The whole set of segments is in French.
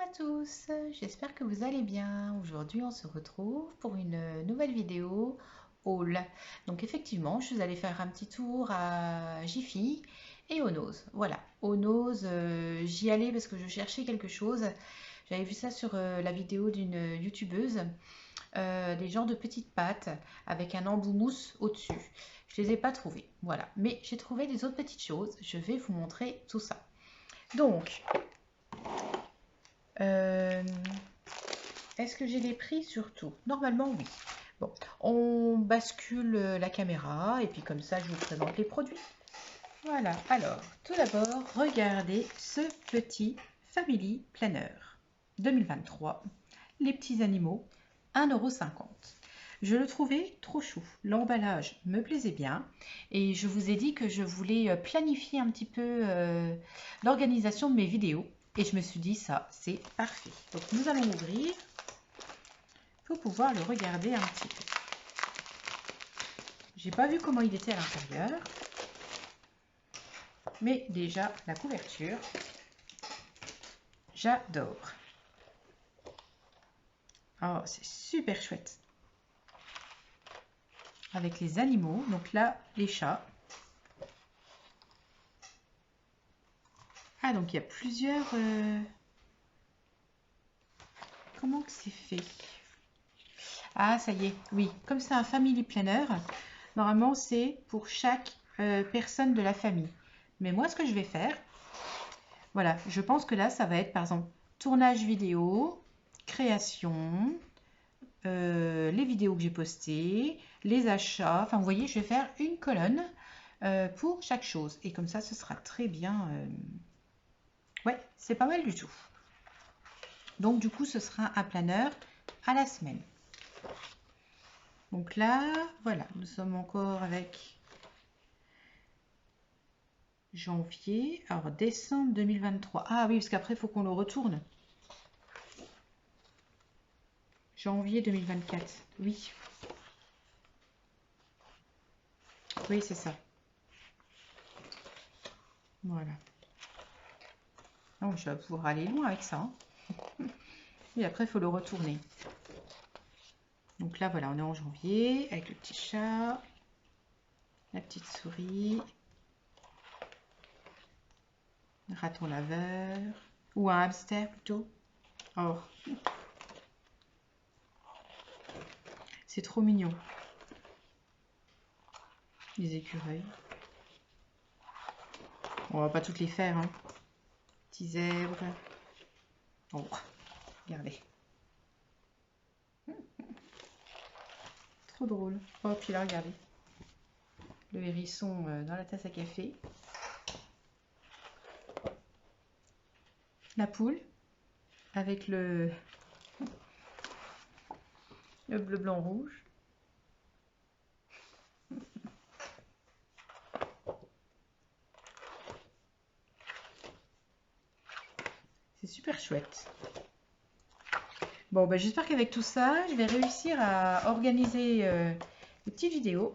à tous, j'espère que vous allez bien. Aujourd'hui on se retrouve pour une nouvelle vidéo haul. Donc effectivement je suis allée faire un petit tour à Jiffy et au Nose. Voilà, au Nose j'y allais parce que je cherchais quelque chose. J'avais vu ça sur la vidéo d'une youtubeuse, des genres de petites pâtes avec un embout mousse au-dessus. Je les ai pas trouvées, voilà. Mais j'ai trouvé des autres petites choses, je vais vous montrer tout ça. Donc, est-ce que j'ai les prix surtout? Normalement, oui. Bon, on bascule la caméra et puis comme ça, je vous présente les produits. Voilà, alors, tout d'abord, regardez ce petit Family Planner 2023. Les petits animaux, 1,50 €. Je le trouvais trop chou. L'emballage me plaisait bien et je vous ai dit que je voulais planifier un petit peu l'organisation de mes vidéos. Et je me suis dit, ça, c'est parfait. Donc, nous allons ouvrir pour pouvoir le regarder un petit peu. J'ai pas vu comment il était à l'intérieur. Mais déjà, la couverture, j'adore. Oh, c'est super chouette. Avec les animaux, donc là, les chats. Ah, donc il y a plusieurs... Comment que c'est fait? Ah, ça y est, oui. Comme c'est un family planner, normalement, c'est pour chaque personne de la famille. Mais moi, ce que je vais faire, voilà, je pense que là, ça va être, par exemple, tournage vidéo, création, les vidéos que j'ai postées, les achats. Enfin, vous voyez, je vais faire une colonne pour chaque chose. Et comme ça, ce sera très bien. Ouais, c'est pas mal du tout. Donc, du coup, ce sera un planeur à la semaine. Donc là, voilà, nous sommes encore avec janvier. Alors, décembre 2023. Ah oui, parce qu'après, il faut qu'on le retourne. Janvier 2024. Oui. Oui, c'est ça. Voilà. Donc, je vais pouvoir aller loin avec ça. Et après, il faut le retourner. Donc là, voilà, on est en janvier avec le petit chat, la petite souris, le raton laveur, ou un hamster plutôt. Oh, c'est trop mignon. Les écureuils. On va pas toutes les faire, hein. Petit zèbre. Oh, regardez. Trop drôle. Oh, puis là, regardez. Le hérisson dans la tasse à café. La poule avec le bleu, blanc, rouge. C'est super chouette. Bon, ben, j'espère qu'avec tout ça, je vais réussir à organiser des petites vidéos.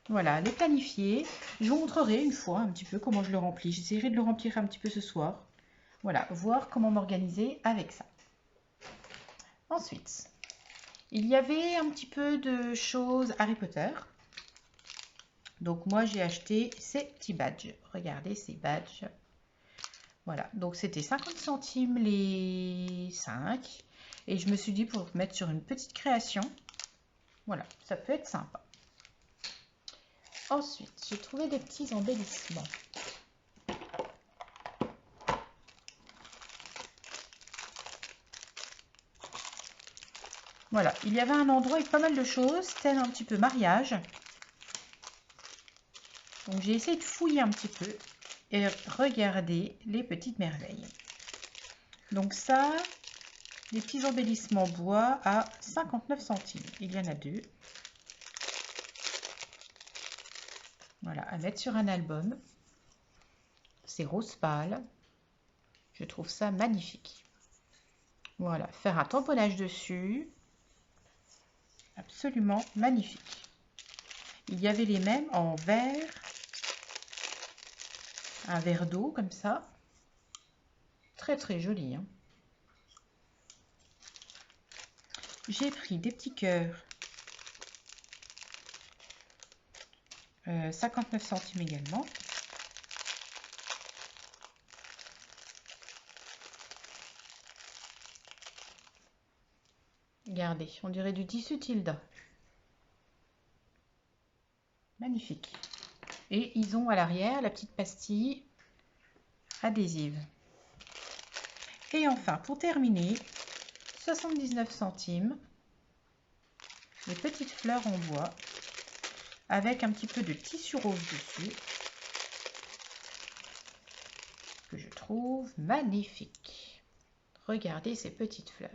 Voilà, les planifier. Je vous montrerai une fois un petit peu comment je le remplis. J'essaierai de le remplir un petit peu ce soir. Voilà, voir comment m'organiser avec ça. Ensuite, il y avait un petit peu de choses Harry Potter. Donc moi, j'ai acheté ces petits badges. Regardez ces badges. Voilà, donc c'était 50 centimes les 5. Et je me suis dit pour mettre sur une petite création, voilà, ça peut être sympa. Ensuite, j'ai trouvé des petits embellissements. Voilà, il y avait un endroit avec pas mal de choses, tel un petit peu mariage. Donc j'ai essayé de fouiller un petit peu et regarder les petites merveilles. Donc ça, les petits embellissements bois à 59 centimes. Il y en a deux. Voilà, à mettre sur un album. C'est rose pâle. Je trouve ça magnifique. Voilà, faire un tamponnage dessus. Absolument magnifique. Il y avait les mêmes en vert. Un verre d'eau comme ça. Très très joli, hein. J'ai pris des petits cœurs, 59 centimes également. Regardez, on dirait du tissu Tilda. Magnifique. Et ils ont à l'arrière la petite pastille adhésive. Et enfin, pour terminer, 79 centimes, les petites fleurs en bois avec un petit peu de tissu rose dessus que je trouve magnifique. Regardez ces petites fleurs.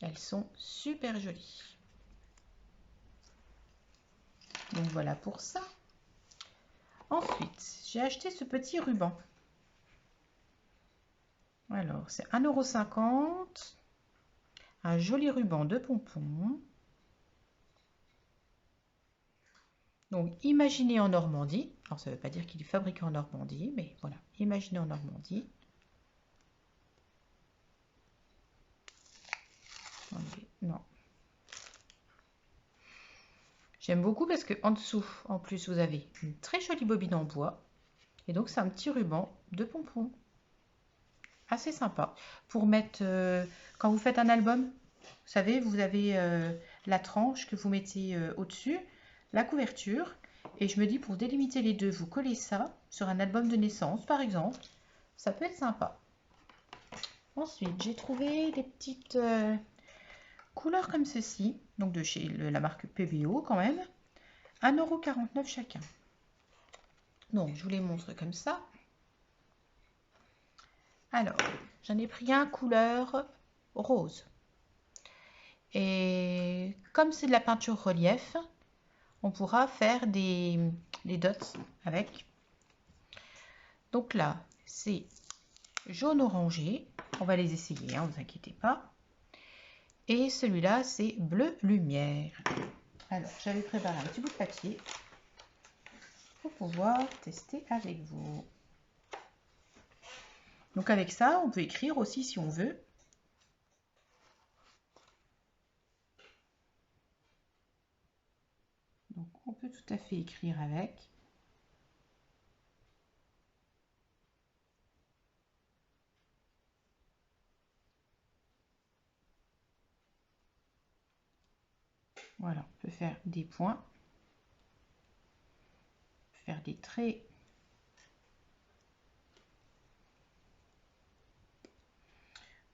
Elles sont super jolies. Donc voilà pour ça. Ensuite, j'ai acheté ce petit ruban. Alors, c'est 1,50 €. Un joli ruban de pompons. Donc, imaginé en Normandie. Alors, ça ne veut pas dire qu'il est fabriqué en Normandie, mais voilà, imaginé en Normandie. Non. J'aime beaucoup parce que en dessous, en plus, vous avez une très jolie bobine en bois. Et donc, c'est un petit ruban de pompons. Assez sympa. Pour mettre, quand vous faites un album, vous savez, vous avez la tranche que vous mettez au-dessus, la couverture. Et je me dis, pour délimiter les deux, vous collez ça sur un album de naissance, par exemple. Ça peut être sympa. Ensuite, j'ai trouvé des petites couleurs comme ceci. Donc, de chez la marque PBO quand même. 1,49 € chacun. Donc, je vous les montre comme ça. Alors, j'en ai pris un couleur rose. Et comme c'est de la peinture relief, on pourra faire des dots avec. Donc là, c'est jaune orangé. On va les essayer, hein, vous inquiétez pas. Et celui-là, c'est bleu lumière. Alors, j'avais préparé un petit bout de papier pour pouvoir tester avec vous. Donc avec ça, on peut écrire aussi si on veut. Donc on peut tout à fait écrire avec. Voilà, on peut faire des points, faire des traits.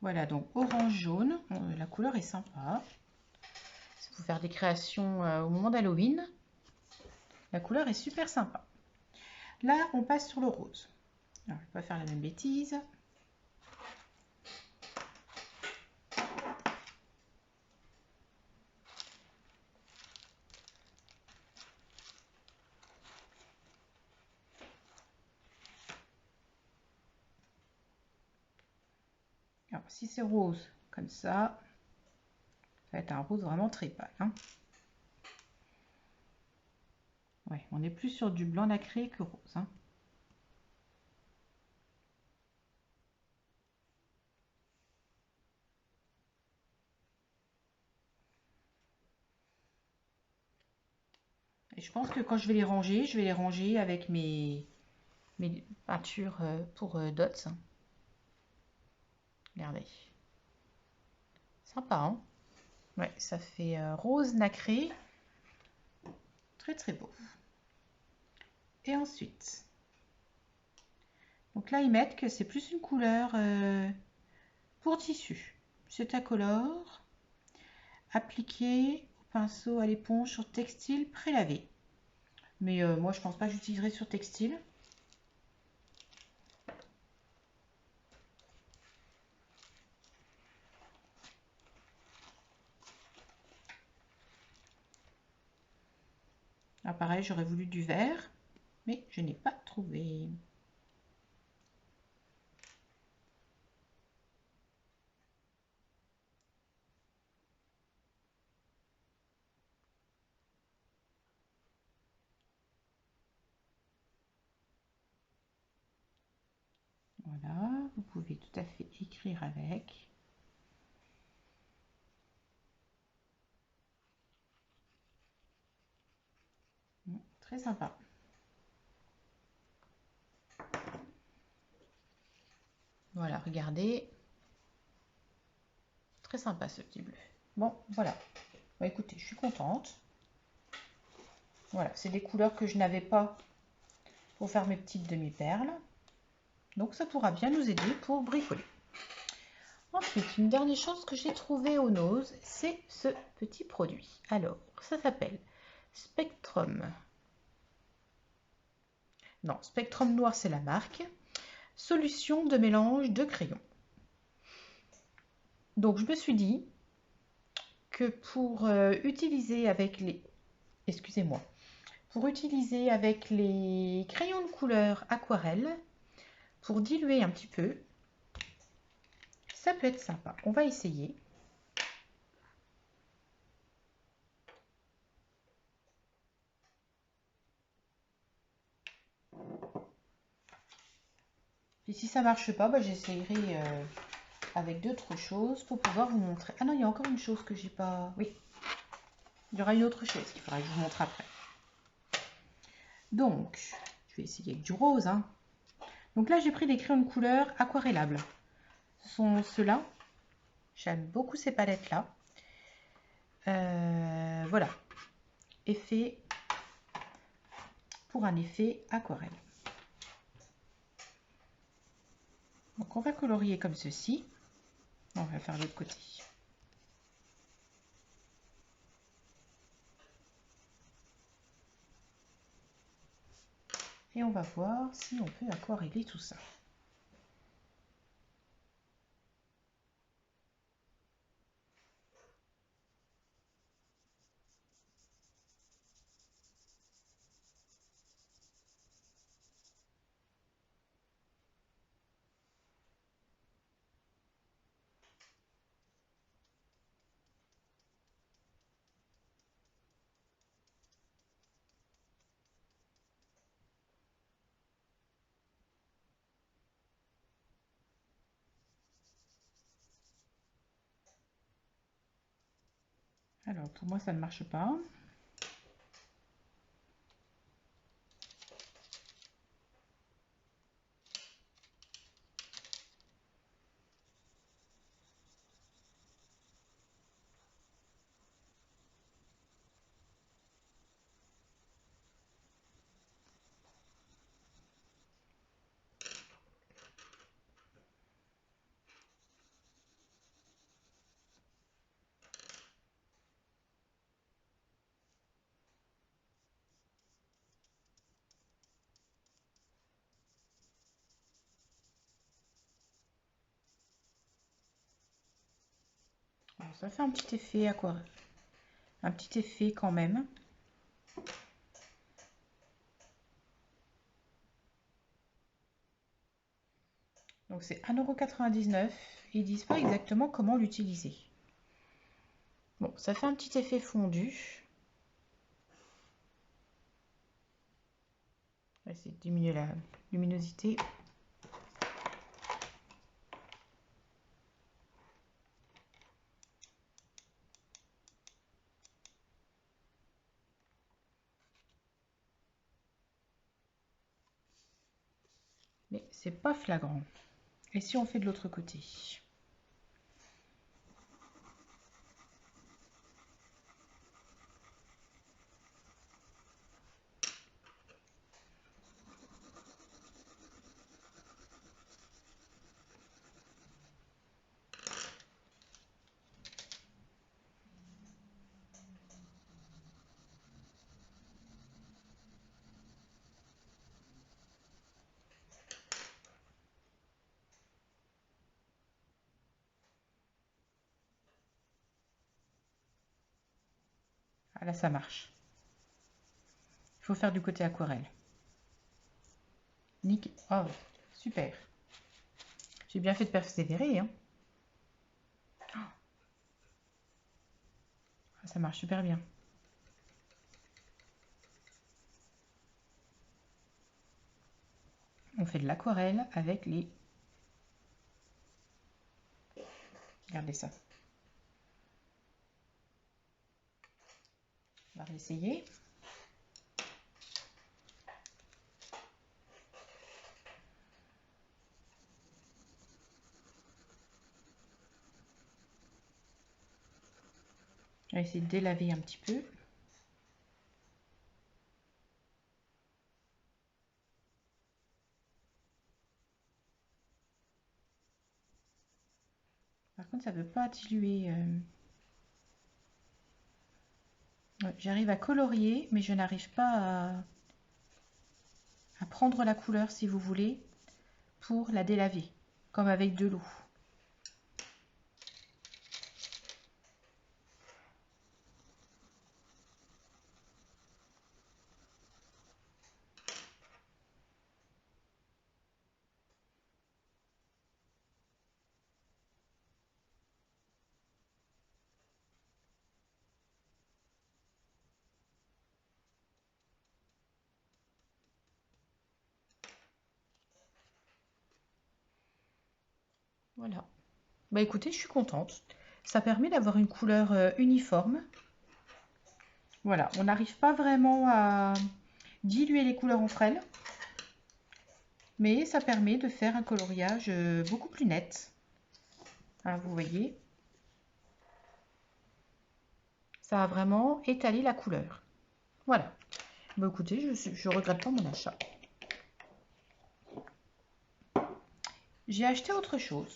Voilà, donc orange-jaune, la couleur est sympa. Si vous faire des créations au moment d'Halloween, la couleur est super sympa. Là, on passe sur le rose. Alors, je ne vais pas faire la même bêtise. Alors, si c'est rose comme ça va être un rose vraiment très pâle. Hein. Ouais, on est plus sur du blanc nacré que rose. Hein. Et je pense que quand je vais les ranger avec mes peintures pour dots. Regardez. Sympa, hein? Ouais, ça fait rose nacré. Très très beau. Et ensuite, donc là ils mettent que c'est plus une couleur pour tissu. C'est incolore, appliqué au pinceau à l'éponge sur textile prélavé. Mais moi je pense pas que j'utiliserai sur textile. Là pareil, j'aurais voulu du vert, mais je n'ai pas trouvé. Voilà, vous pouvez tout à fait écrire avec. Très sympa. Voilà, regardez. Très sympa ce petit bleu. Bon, voilà. Bon, écoutez, je suis contente. Voilà, c'est des couleurs que je n'avais pas pour faire mes petites demi-perles. Donc ça pourra bien nous aider pour bricoler. Ensuite, une dernière chose que j'ai trouvée au Nose, c'est ce petit produit. Alors, ça s'appelle Spectrum. Non, Spectrum Noir, c'est la marque. Solution de mélange de crayons. Donc, je me suis dit que pour utiliser avec les... Excusez-moi. Pour utiliser avec les crayons de couleur aquarelle, pour diluer un petit peu, ça peut être sympa. On va essayer. Et si ça marche pas, bah, j'essayerai avec d'autres choses pour pouvoir vous montrer. Ah non, il y a encore une chose que j'ai pas... Oui, il y aura une autre chose qu'il faudra que je vous montre après. Donc, je vais essayer avec du rose. Hein. Donc là, j'ai pris des crayons de couleur aquarellables. Ce sont ceux-là. J'aime beaucoup ces palettes-là. Voilà. Effet pour un effet aquarelle. Donc on va colorier comme ceci. On va faire l'autre côté. Et on va voir si on peut aquareller tout ça. Alors pour moi ça ne marche pas. Alors, ça fait un petit effet aquarelle. Un petit effet quand même. Donc c'est 1,99 €. Ils disent pas exactement comment l'utiliser. Bon, ça fait un petit effet fondu. On va essayer de diminuer la luminosité. Mais c'est pas flagrant. Et si on fait de l'autre côté? Ah là, ça marche. Il faut faire du côté aquarelle. Nickel. Oh, super. J'ai bien fait de persévérer. Hein. Ah, ça marche super bien. On fait de l'aquarelle avec les... Regardez ça. On va réessayer. Je vais essayer de délaver un petit peu. Par contre, ça ne veut pas diluer. Ouais, j'arrive à colorier, mais je n'arrive pas à prendre la couleur, si vous voulez, pour la délaver, comme avec de l'eau. Voilà. Bah écoutez, je suis contente. Ça permet d'avoir une couleur uniforme. Voilà, on n'arrive pas vraiment à diluer les couleurs entre elles, mais ça permet de faire un coloriage beaucoup plus net. Hein, vous voyez, ça a vraiment étalé la couleur. Voilà. Bah écoutez, je regrette pas mon achat. J'ai acheté autre chose.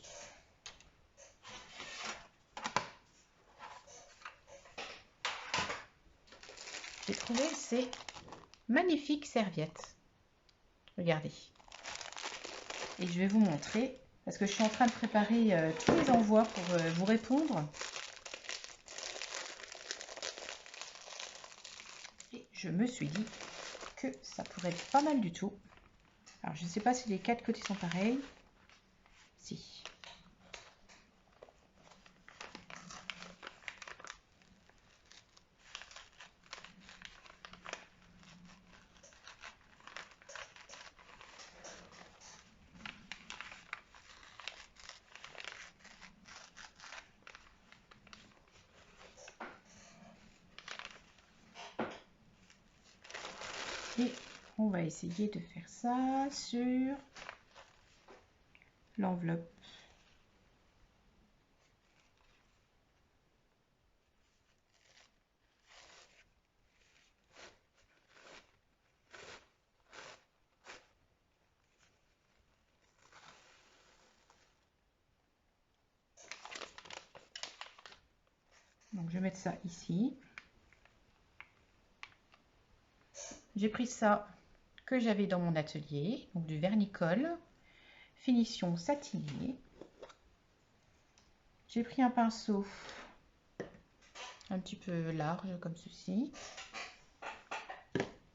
J'ai trouvé ces magnifiques serviettes. Regardez. Et je vais vous montrer, parce que je suis en train de préparer tous les envois pour vous répondre. Et je me suis dit que ça pourrait être pas mal du tout. Alors, je ne sais pas si les 4 côtés sont pareils. Si. Et on va essayer de faire ça sur l'enveloppe. Donc je vais mettre ça ici. J'ai pris ça que j'avais dans mon atelier, donc du vernicole, finition satinée. J'ai pris un pinceau un petit peu large comme ceci.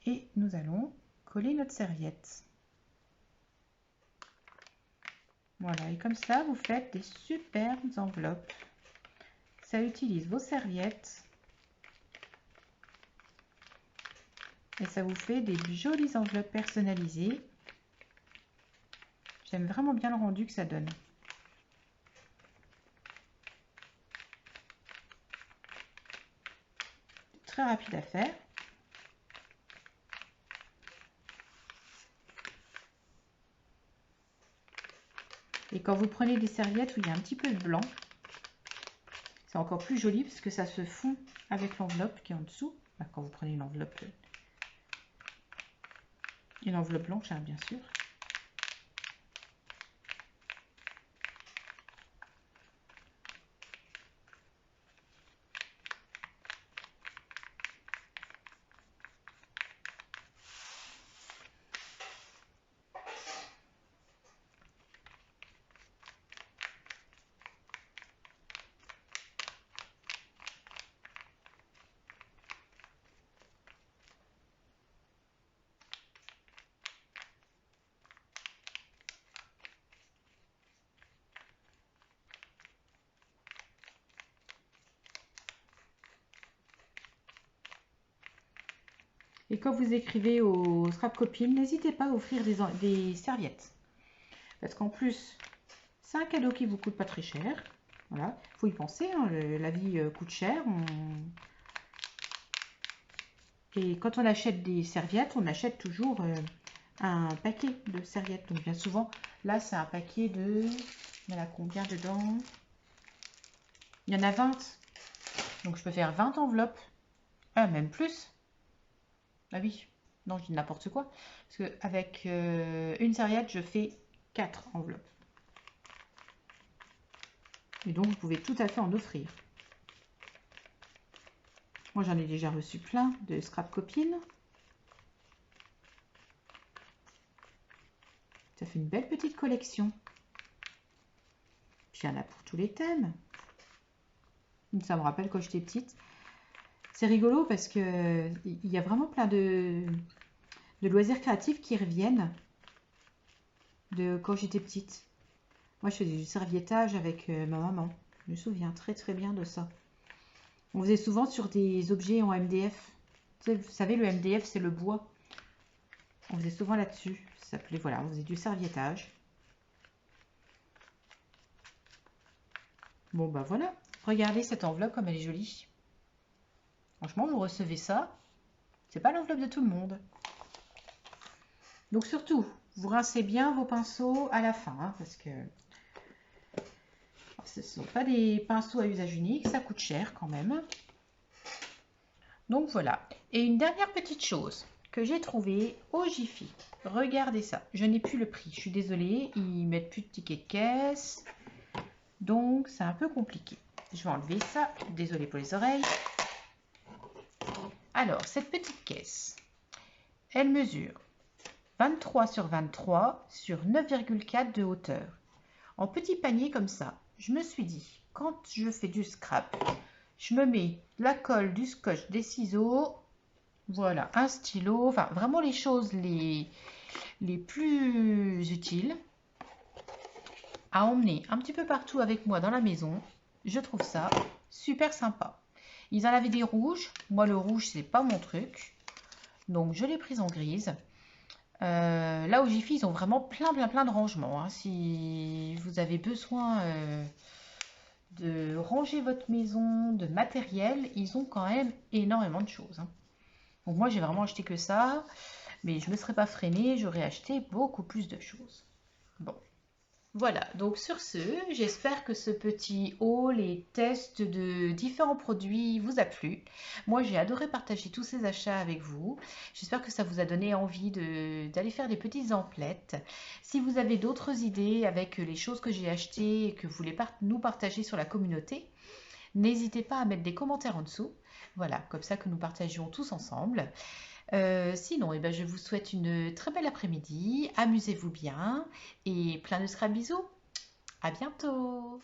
Et nous allons coller notre serviette. Voilà, et comme ça, vous faites des superbes enveloppes. Ça utilise vos serviettes. Et ça vous fait des jolies enveloppes personnalisées. J'aime vraiment bien le rendu que ça donne. Très rapide à faire. Et quand vous prenez des serviettes où il y a un petit peu de blanc, c'est encore plus joli parce que ça se fond avec l'enveloppe qui est en dessous. Quand vous prenez une enveloppe blanche, hein, bien sûr. Et quand vous écrivez au scrap copine, n'hésitez pas à offrir des serviettes. Parce qu'en plus, c'est un cadeau qui vous coûte pas très cher. Voilà, il faut y penser, hein, la vie coûte cher. Et quand on achète des serviettes, on achète toujours un paquet de serviettes. Donc bien souvent, là c'est un paquet de... Il y en a combien dedans? Il y en a 20. Donc je peux faire 20 enveloppes. Ah, même plus. Ah oui, non, je dis n'importe quoi. Parce qu'avec une serviette, je fais 4 enveloppes. Et donc, vous pouvez tout à fait en offrir. Moi, j'en ai déjà reçu plein de scrap copines. Ça fait une belle petite collection. Puis il y en a pour tous les thèmes. Ça me rappelle quand j'étais petite. C'est rigolo parce que il y a vraiment plein de loisirs créatifs qui reviennent de quand j'étais petite. Moi, je faisais du serviettage avec ma maman. Je me souviens très très bien de ça. On faisait souvent sur des objets en MDF. Vous savez, le MDF, c'est le bois. On faisait souvent là-dessus. Ça s'appelait, voilà, on faisait du serviettage. Bon, bah voilà. Regardez cette enveloppe comme elle est jolie. Franchement, vous recevez ça. C'est pas l'enveloppe de tout le monde. Donc surtout, vous rincez bien vos pinceaux à la fin, hein, parce que ce ne sont pas des pinceaux à usage unique, ça coûte cher quand même. Donc voilà. Et une dernière petite chose que j'ai trouvée au Jiffy. Regardez ça. Je n'ai plus le prix. Je suis désolée. Ils mettent plus de ticket de caisse. Donc c'est un peu compliqué. Je vais enlever ça. Désolée pour les oreilles. Alors, cette petite caisse, elle mesure 23 sur 23 sur 9,4 de hauteur. En petit panier comme ça. Je me suis dit, quand je fais du scrap, je me mets la colle, du scotch, des ciseaux, voilà, un stylo, enfin vraiment les choses les plus utiles à emmener un petit peu partout avec moi dans la maison. Je trouve ça super sympa. Ils en avaient des rouges. Moi, le rouge, c'est pas mon truc. Donc, je l'ai prise en grise. Là, au Jiffy, ils ont vraiment plein de rangements. Hein. Si vous avez besoin de ranger votre maison, de matériel, ils ont quand même énormément de choses. Hein. Donc, moi, j'ai vraiment acheté que ça. Mais je ne me serais pas freinée, j'aurais acheté beaucoup plus de choses. Bon. Voilà, donc sur ce, j'espère que ce petit haul et test de différents produits vous a plu. Moi, j'ai adoré partager tous ces achats avec vous. J'espère que ça vous a donné envie d'aller faire des petites emplettes. Si vous avez d'autres idées avec les choses que j'ai achetées et que vous voulez nous partager sur la communauté, n'hésitez pas à mettre des commentaires en dessous. Voilà, comme ça que nous partagions tous ensemble. Sinon, eh ben, je vous souhaite une très belle après-midi. Amusez-vous bien et plein de scrap bisous. À bientôt!